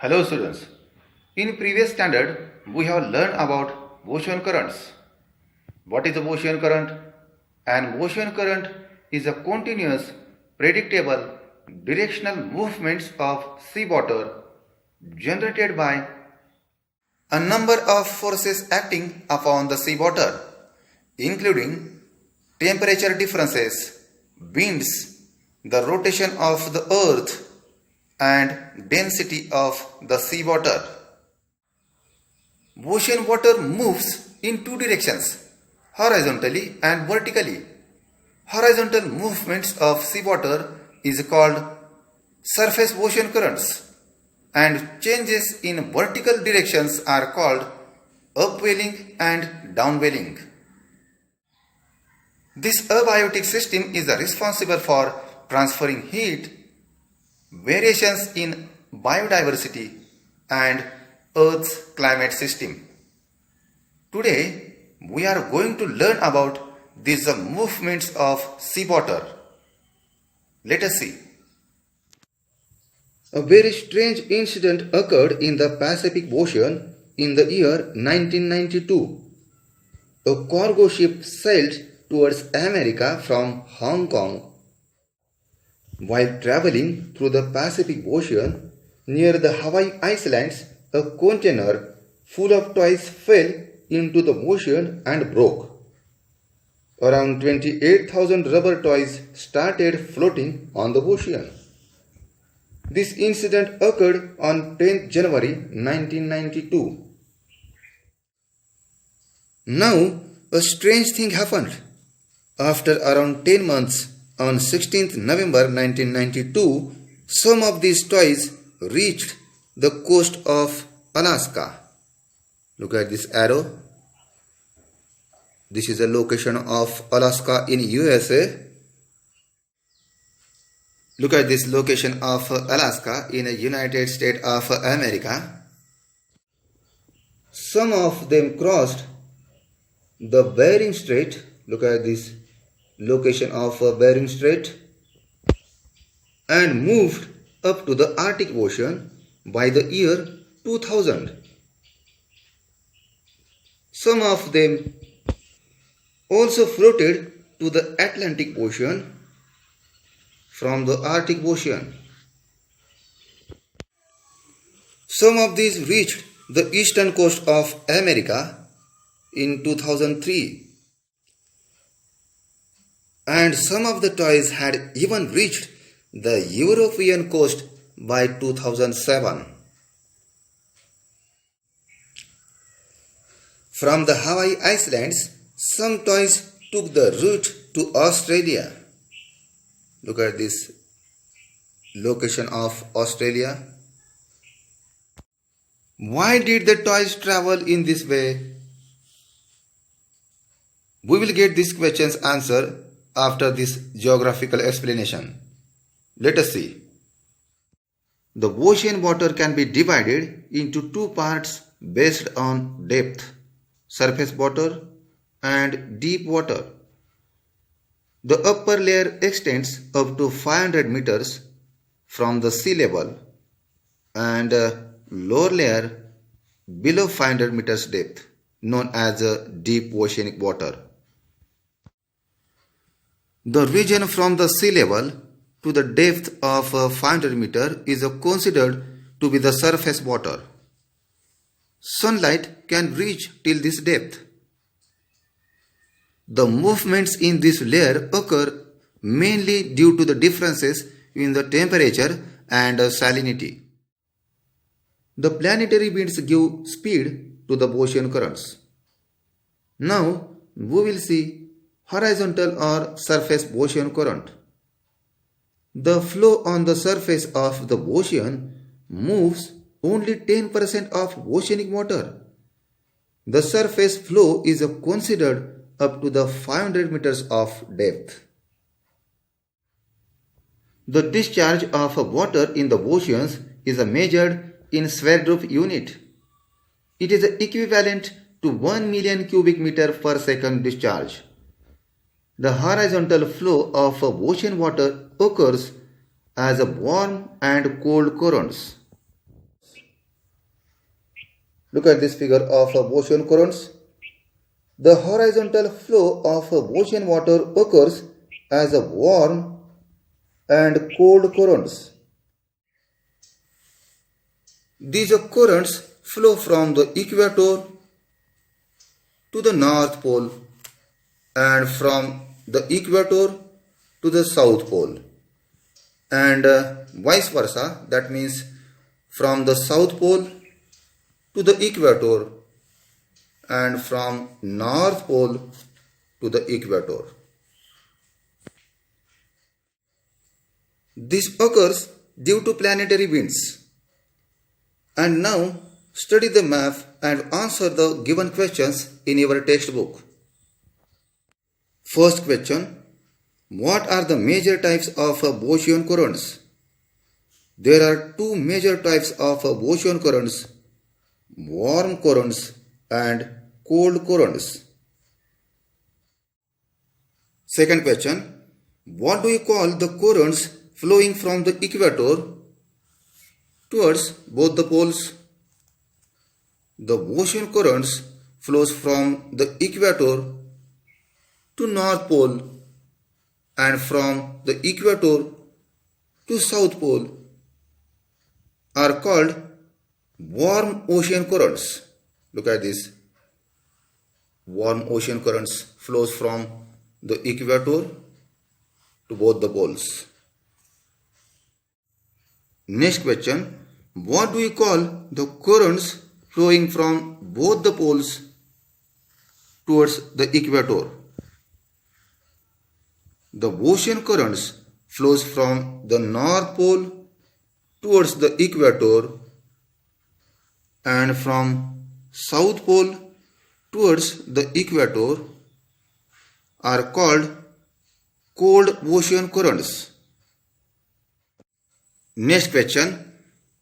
Hello students. In previous standard, we have learned about ocean currents. What is a ocean current? An ocean current is a continuous, predictable, directional movements of seawater generated by a number of forces acting upon the seawater, including temperature differences, winds, the rotation of the earth, and density of the seawater. Ocean water moves in two directions, horizontally and vertically. Horizontal movements of seawater is called surface ocean currents, and changes in vertical directions are called upwelling and downwelling. This abiotic system is responsible for transferring heat, variations in biodiversity, and Earth's climate system. Today, we are going to learn about these movements of seawater. Let us see. A very strange incident occurred in the Pacific Ocean in the year 1992. A cargo ship sailed towards America from Hong Kong. While traveling through the Pacific Ocean near the Hawaii Islands, a container full of toys fell into the ocean and broke. Around 28,000 rubber toys started floating on the ocean. This incident occurred on 10th January 1992. Now, a strange thing happened. After around 10 months, on 16th November 1992, some of these toys reached the coast of Alaska. Look at this arrow. This is the location of Alaska in USA. Look at this location of Alaska in the United States of America. Some of them crossed the Bering Strait. Look at this location of Bering Strait and moved up to the Arctic Ocean by the year 2000. Some of them also floated to the Atlantic Ocean from the Arctic Ocean. Some of these reached the eastern coast of America in 2003. And some of the toys had even reached the European coast by 2007. From the Hawaii Islands, some toys took the route to Australia. Look at this location of Australia. Why did the toys travel in this way? We will get this question's answer after this geographical explanation. Let us see. The ocean water can be divided into two parts based on depth: surface water and deep water. The upper layer extends up to 500 meters from the sea level and lower layer below 500 meters depth, known as deep oceanic water. The region from the sea level to the depth of 500 meters is considered to be the surface water. Sunlight can reach till this depth. The movements in this layer occur mainly due to the differences in the temperature and salinity. The planetary winds give speed to the ocean currents. Now we will see horizontal or surface ocean current. The flow on the surface of the ocean moves only 10% of oceanic water. The surface flow is considered up to the 500 meters of depth. The discharge of water in the oceans is measured in Sverdrup unit. It is equivalent to 1 million cubic meter per second discharge. The horizontal flow of ocean water occurs as warm and cold currents. Look at this figure of ocean currents. The horizontal flow of ocean water occurs as a warm and cold currents. These currents flow from the equator to the North Pole and from the equator to the South Pole, and vice versa. That means from the South Pole to the equator and from North Pole to the equator. This occurs due to planetary winds. And now study the map and answer the given questions in your textbook. First question: what are the major types of ocean currents? There are two major types of ocean currents: warm currents and cold currents. Second question: what do you call the currents flowing from the equator towards both the poles? The ocean currents flows from the equator to North Pole and from the equator to South Pole are called warm ocean currents. Look at this. Warm ocean currents flows from the equator to both the poles. Next question: what do you call the currents flowing from both the poles towards the equator? The ocean currents flows from the North Pole towards the equator and from South Pole towards the equator are called cold ocean currents. Next question: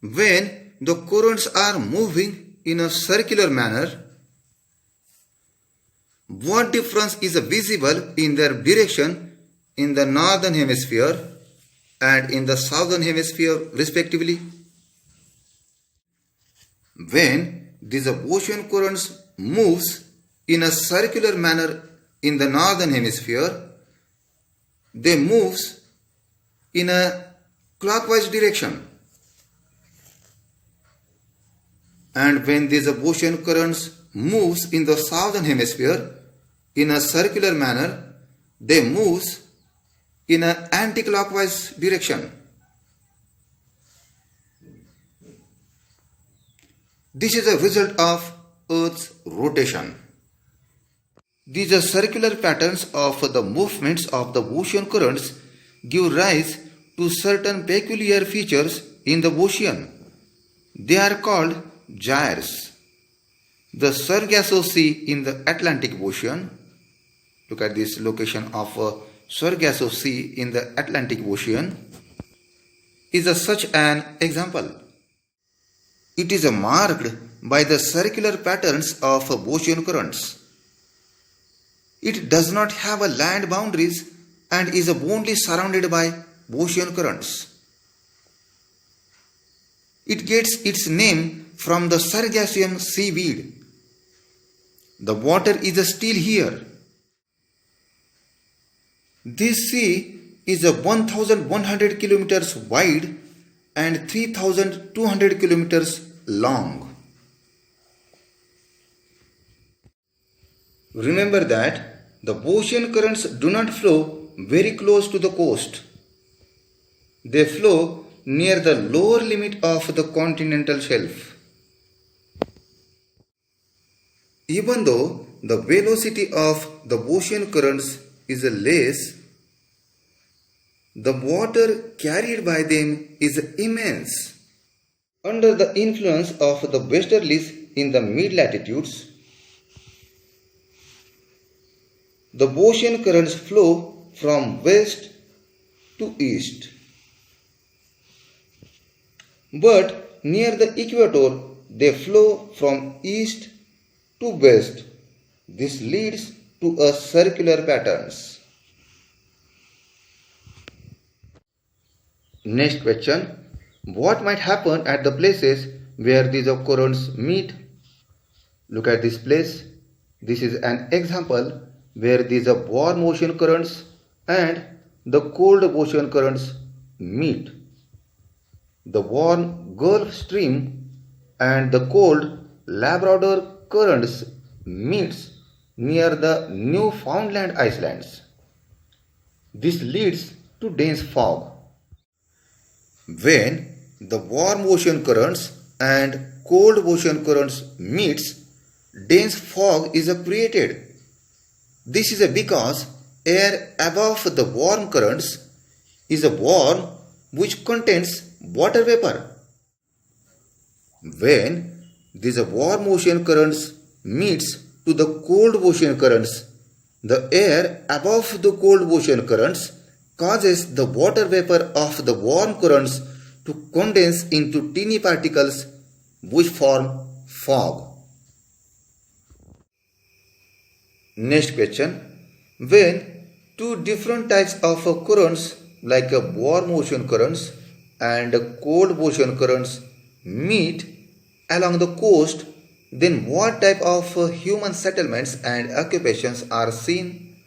when the currents are moving in a circular manner, what difference is visible in their direction in the northern hemisphere and in the southern hemisphere respectively? When these ocean currents moves in a circular manner in the northern hemisphere, they moves in a clockwise direction, and when these ocean currents moves in the southern hemisphere in a circular manner, they moves in an anti-clockwise direction. This is a result of Earth's rotation. These are circular patterns of the movements of the ocean currents give rise to certain peculiar features in the ocean. They are called gyres. The Sargasso Sea in the Atlantic Ocean. Look at this location of Sargasso Sea in the Atlantic Ocean is such an example. It is marked by the circular patterns of ocean currents. It does not have a land boundaries and is only surrounded by ocean currents. It gets its name from the Sargassian seaweed. The water is still here. This sea is 1,100 kilometers wide and 3,200 kilometers long. Remember that the ocean currents do not flow very close to the coast. They flow near the lower limit of the continental shelf. Even though the velocity of the ocean currents is less, the water carried by them is immense. Under the influence of the westerlies in the mid-latitudes, the ocean currents flow from west to east. But near the equator, they flow from east to west. This leads to a circular patterns. Next question: what might happen at the places where these currents meet? Look at this place. This is an example where these warm ocean currents and the cold ocean currents meet. The warm Gulf Stream and the cold Labrador currents meets near the Newfoundland Islands. This leads to dense fog. When the warm ocean currents and cold ocean currents meets, dense fog is created. This is because air above the warm currents is warm, which contains water vapor. When these warm ocean currents meets to the cold ocean currents, the air above the cold ocean currents causes the water vapor of the warm currents to condense into teeny particles which form fog. Next question. When two different types of currents like warm ocean currents and cold ocean currents meet along the coast, then what type of human settlements and occupations are seen?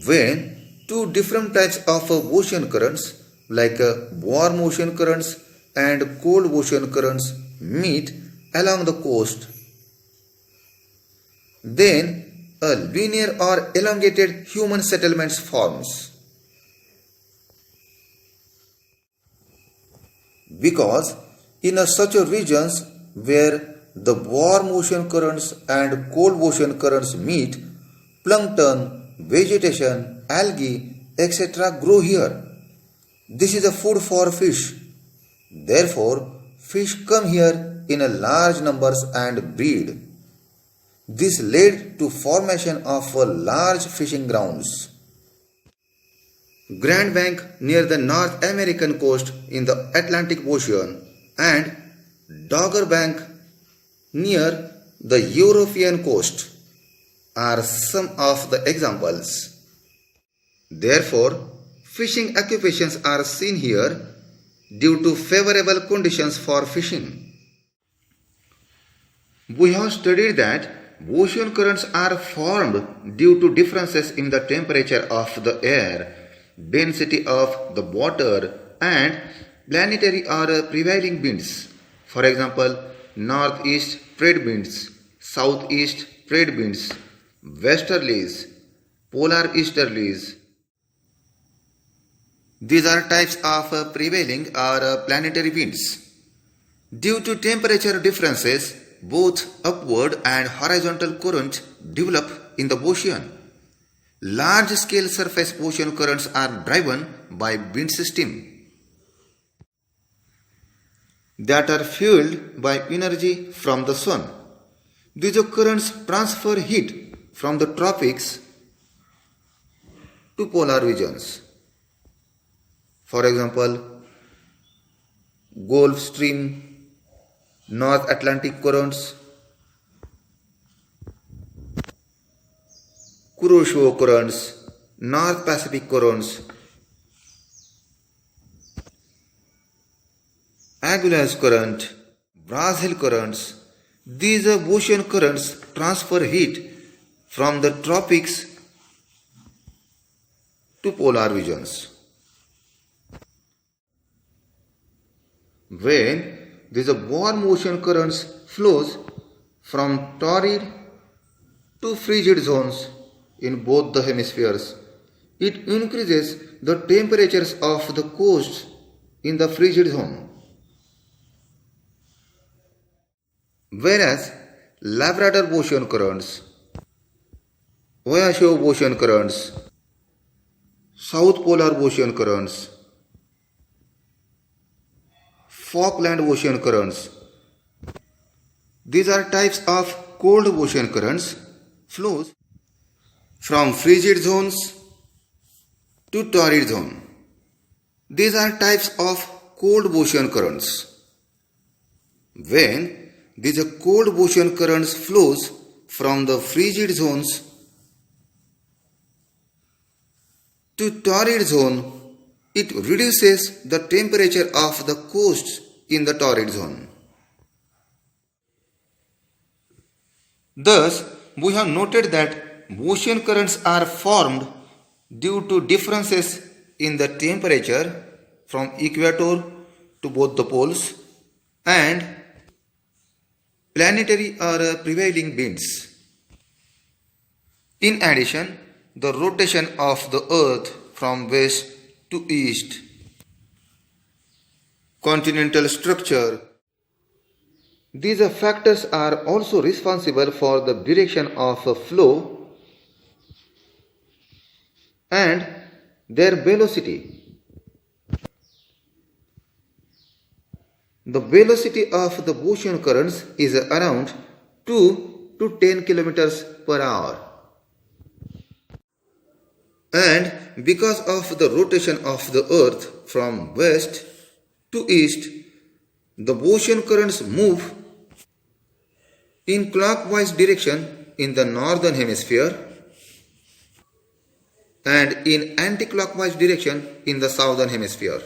When two different types of ocean currents like warm ocean currents and cold ocean currents meet along the coast, then a linear or elongated human settlements forms. Because in such regions where the warm ocean currents and cold ocean currents meet, plankton, vegetation, algae, etc. grow here. This is a food for fish. Therefore, fish come here in large numbers and breed. This led to formation of large fishing grounds. Grand Bank near the North American coast in the Atlantic Ocean and Dogger Bank near the European coast are some of the examples. Therefore, fishing occupations are seen here due to favorable conditions for fishing. We have studied that ocean currents are formed due to differences in the temperature of the air, density of the water, and planetary or prevailing winds. For example, northeast trade winds, southeast trade winds, westerlies, polar easterlies. These are types of prevailing or planetary winds. Due to temperature differences, both upward and horizontal currents develop in the ocean. Large-scale surface ocean currents are driven by wind systems that are fueled by energy from the sun. These currents transfer heat from the tropics to polar regions. For example, Gulf Stream, North Atlantic currents, Kuroshio currents, North Pacific currents, Agulhas current, Brazil currents. These ocean currents transfer heat from the tropics to polar regions. When these warm ocean currents flows from torrid to frigid zones in both the hemispheres, it increases the temperatures of the coast in the frigid zone. Whereas Labrador ocean currents, Oyashi ocean currents, South Polar ocean currents, Falkland ocean currents. These are types of cold ocean currents flows from frigid zones to torrid zone. These are types of cold ocean currents. When these cold ocean currents flows from the frigid zones to torrid zone, it reduces the temperature of the coast in the torrid zone. Thus, we have noted that ocean currents are formed due to differences in the temperature from equator to both the poles and planetary or prevailing winds. In addition, the rotation of the earth from west to east, continental structure. These factors are also responsible for the direction of flow and their velocity. The velocity of the ocean currents is around 2 to 10 kilometers per hour. And because of the rotation of the earth from west to east, the ocean currents move in clockwise direction in the northern hemisphere and in anti-clockwise direction in the southern hemisphere.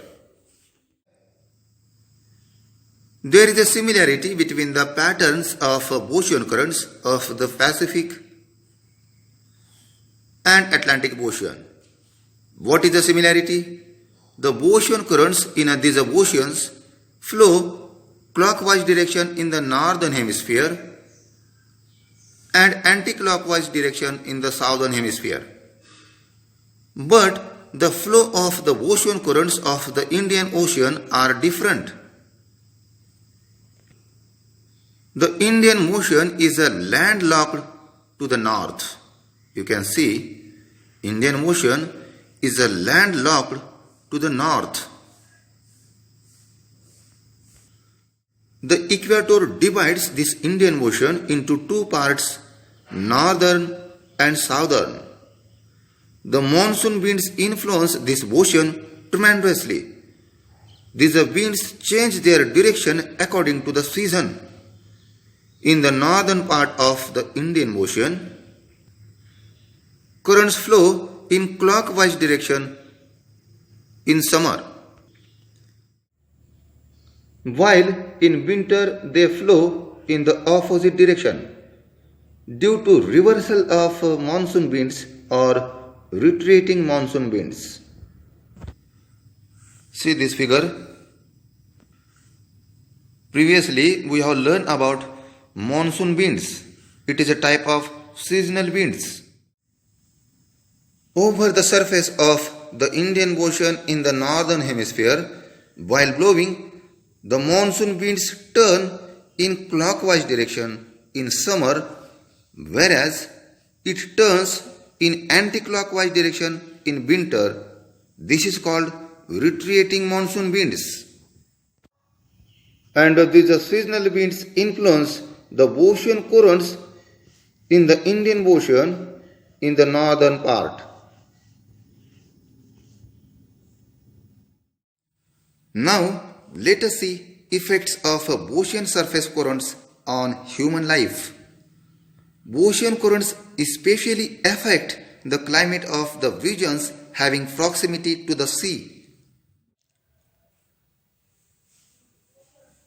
There is a similarity between the patterns of ocean currents of the Pacific and Atlantic Ocean. What is the similarity? The ocean currents in these oceans flow clockwise direction in the northern hemisphere and anti-clockwise direction in the southern hemisphere. But the flow of the ocean currents of the Indian Ocean are different. The Indian Ocean is landlocked to the north. You can see Indian Ocean is landlocked to the north. The equator divides this Indian Ocean into two parts, northern and southern. The monsoon winds influence this ocean tremendously. These winds change their direction according to the season. In the northern part of the Indian Ocean, currents flow in clockwise direction in summer, while in winter they flow in the opposite direction due to reversal of monsoon winds or retreating monsoon winds. See this figure. Previously we have learned about monsoon winds. It is a type of seasonal winds. Over the surface of the Indian Ocean in the northern hemisphere, while blowing, the monsoon winds turn in clockwise direction in summer, whereas it turns in anti-clockwise direction in winter. This is called retreating monsoon winds. And these seasonal winds influence the ocean currents in the Indian Ocean in the northern part. Now, let us see effects of ocean surface currents on human life. Ocean currents especially affect the climate of the regions having proximity to the sea.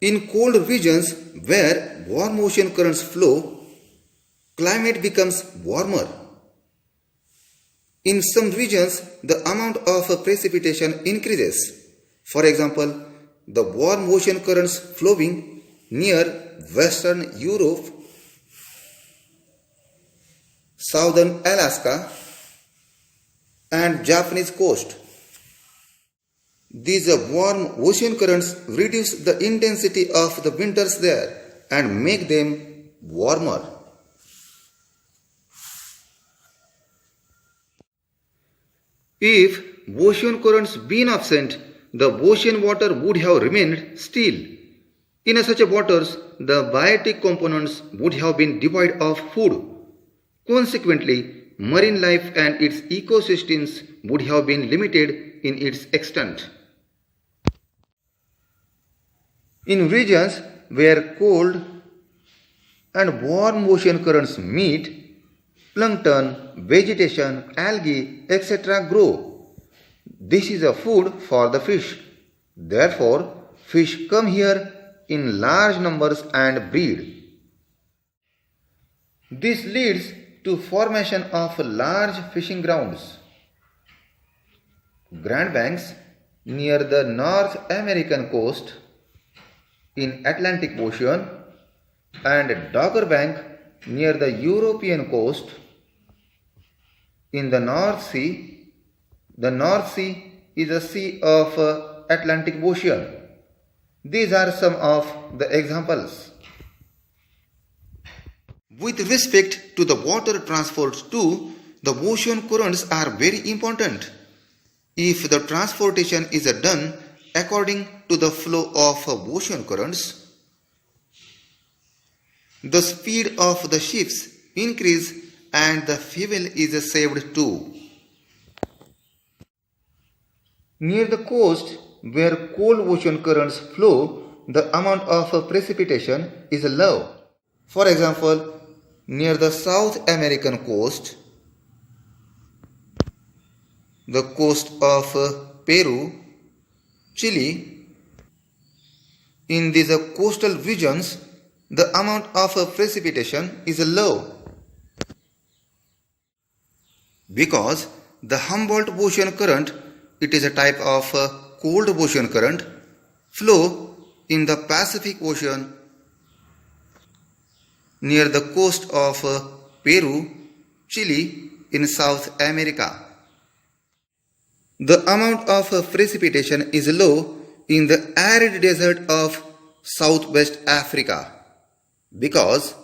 In cold regions where warm ocean currents flow, climate becomes warmer. In some regions, the amount of precipitation increases. For example, the warm ocean currents flowing near Western Europe, Southern Alaska, and Japanese coast. These warm ocean currents reduce the intensity of the winters there and make them warmer. If ocean currents been absent, the ocean water would have remained still. In such waters, the biotic components would have been devoid of food. Consequently, marine life and its ecosystems would have been limited in its extent. In regions where cold and warm ocean currents meet, plankton, vegetation, algae, etc. grow. This is a food for the fish. Therefore, fish come here in large numbers and breed. This leads to formation of large fishing grounds. Grand Banks near the North American coast in Atlantic Ocean and Dogger Bank near the European coast in the North Sea. The North Sea is a sea of Atlantic Ocean. These are some of the examples. With respect to the water transport too, the ocean currents are very important. If the transportation is done according to the flow of ocean currents, the speed of the ships increase and the fuel is saved too. Near the coast where cold ocean currents flow, the amount of precipitation is low. For example, near the South American coast, the coast of Peru, Chile, in these coastal regions, the amount of precipitation is low because the Humboldt ocean current, it is a type of cold ocean current, flow in the Pacific Ocean near the coast of Peru, Chile in South America. The amount of precipitation is low in the arid desert of Southwest Africa because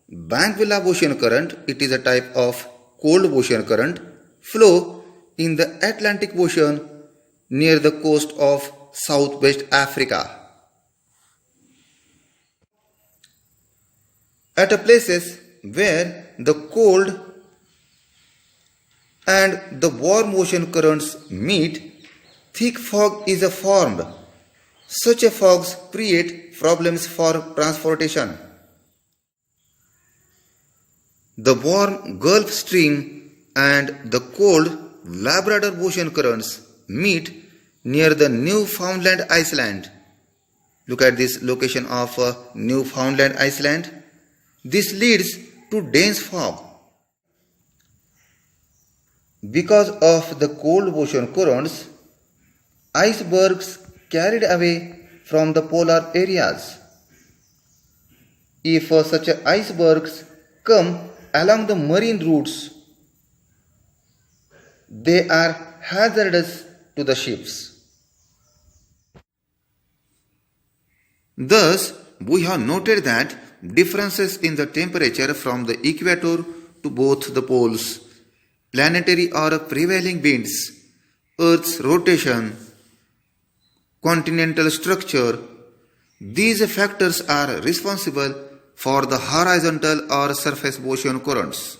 Benguela ocean current, it is a type of cold ocean current, flow in the Atlantic Ocean near the coast of Southwest Africa. At places where the cold and the warm ocean currents meet, thick fog is formed. Such fogs create problems for transportation. The warm Gulf Stream and the cold Labrador ocean currents meet near the Newfoundland Island. Look at this location of Newfoundland Island. This leads to dense fog. Because of the cold ocean currents, icebergs carried away from the polar areas. If such icebergs come along the marine routes, they are hazardous to the ships. Thus, we have noted that differences in the temperature from the equator to both the poles, planetary or prevailing winds, Earth's rotation, continental structure, these factors are responsible for the horizontal or surface ocean currents.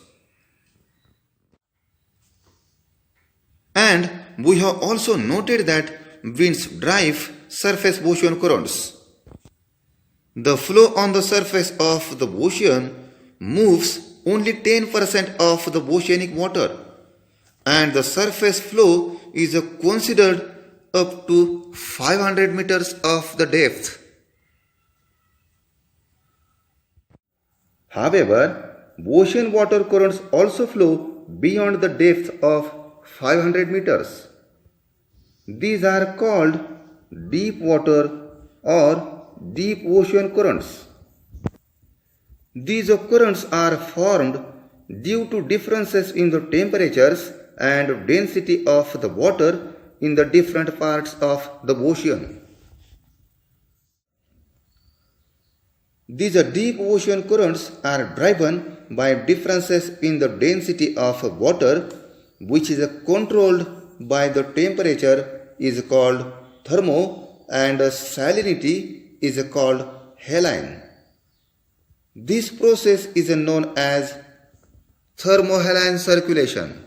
And we have also noted that winds drive surface ocean currents. The flow on the surface of the ocean moves only 10% of the oceanic water, and the surface flow is considered up to 500 meters of the depth. However, ocean water currents also flow beyond the depth of 500 meters. These are called deep water or deep ocean currents. These currents are formed due to differences in the temperatures and density of the water in the different parts of the ocean. These deep ocean currents are driven by differences in the density of water, which is controlled by the temperature is called thermo and salinity is called haline. This process is known as thermohaline circulation.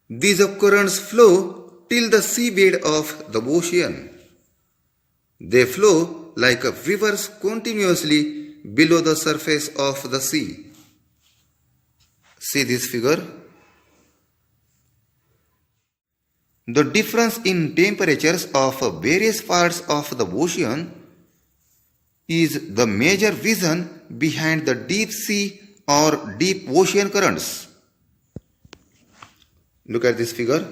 These currents flow till the seabed of the ocean. They flow like rivers continuously below the surface of the sea. See this figure. The difference in temperatures of various parts of the ocean is the major reason behind the deep sea or deep ocean currents. Look at this figure.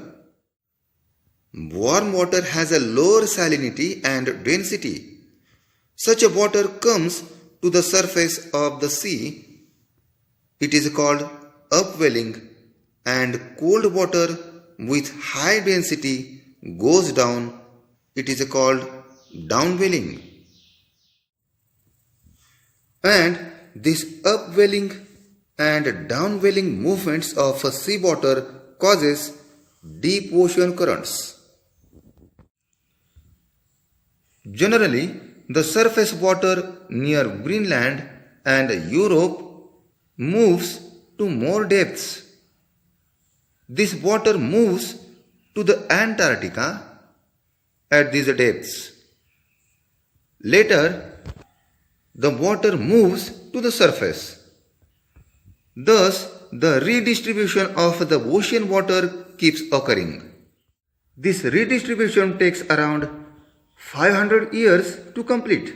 Warm water has a lower salinity and density. Such a water comes to the surface of the sea. It is called upwelling, and cold water with high density goes down. It is called downwelling. And this upwelling and downwelling movements of seawater causes deep ocean currents. Generally, the surface water near Greenland and Europe moves to more depths. This water moves to the Antarctica at these depths. Later, the water moves to the surface. Thus, the redistribution of the ocean water keeps occurring. This redistribution takes around 500 years to complete.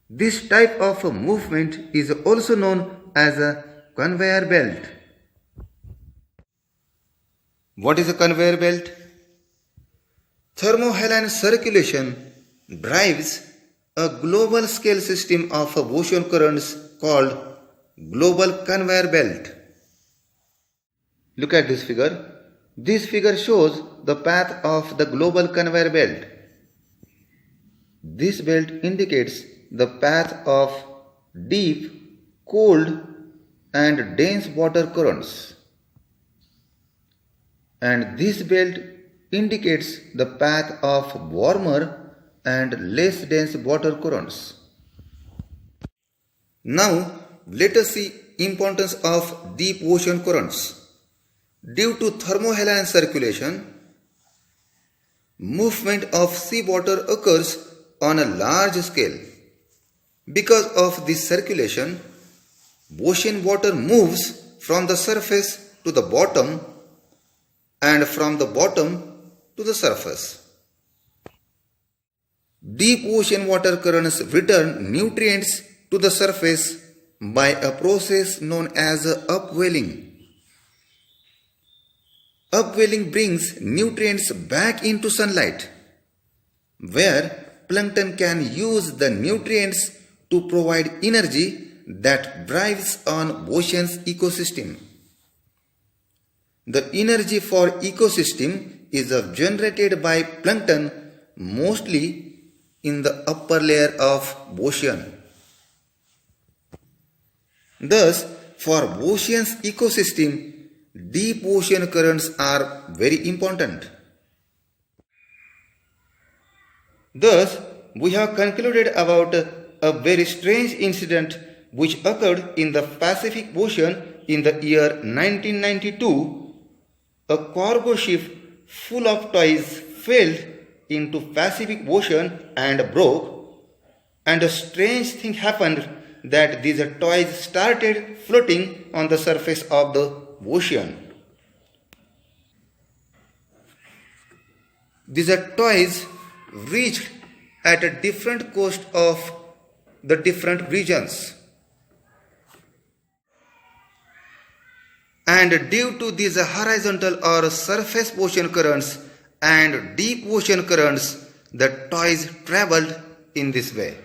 This type of movement is also known as a conveyor belt. What is a conveyor belt? Thermohaline circulation drives a global scale system of ocean currents called global conveyor belt. Look at this figure. This figure shows the path of the global conveyor belt. This belt indicates the path of deep, cold and dense water currents. And this belt indicates the path of warmer and less dense water currents. Now, let us see importance of deep ocean currents. Due to thermohaline circulation, movement of seawater occurs on a large scale. Because of this circulation, ocean water moves from the surface to the bottom and from the bottom to the surface. Deep ocean water currents return nutrients to the surface by a process known as upwelling. Upwelling brings nutrients back into sunlight, where plankton can use the nutrients to provide energy that drives on ocean's ecosystem. The energy for ecosystem is generated by plankton mostly in the upper layer of ocean. Thus, for ocean's ecosystem, deep ocean currents are very important. Thus, we have concluded about a very strange incident which occurred in the Pacific Ocean in the year 1992. A cargo ship full of toys fell into Pacific Ocean and broke, and a strange thing happened that these toys started floating on the surface of the ocean. These toys reached at a different coast of the different regions. And due to these horizontal or surface ocean currents and deep ocean currents, the toys traveled in this way.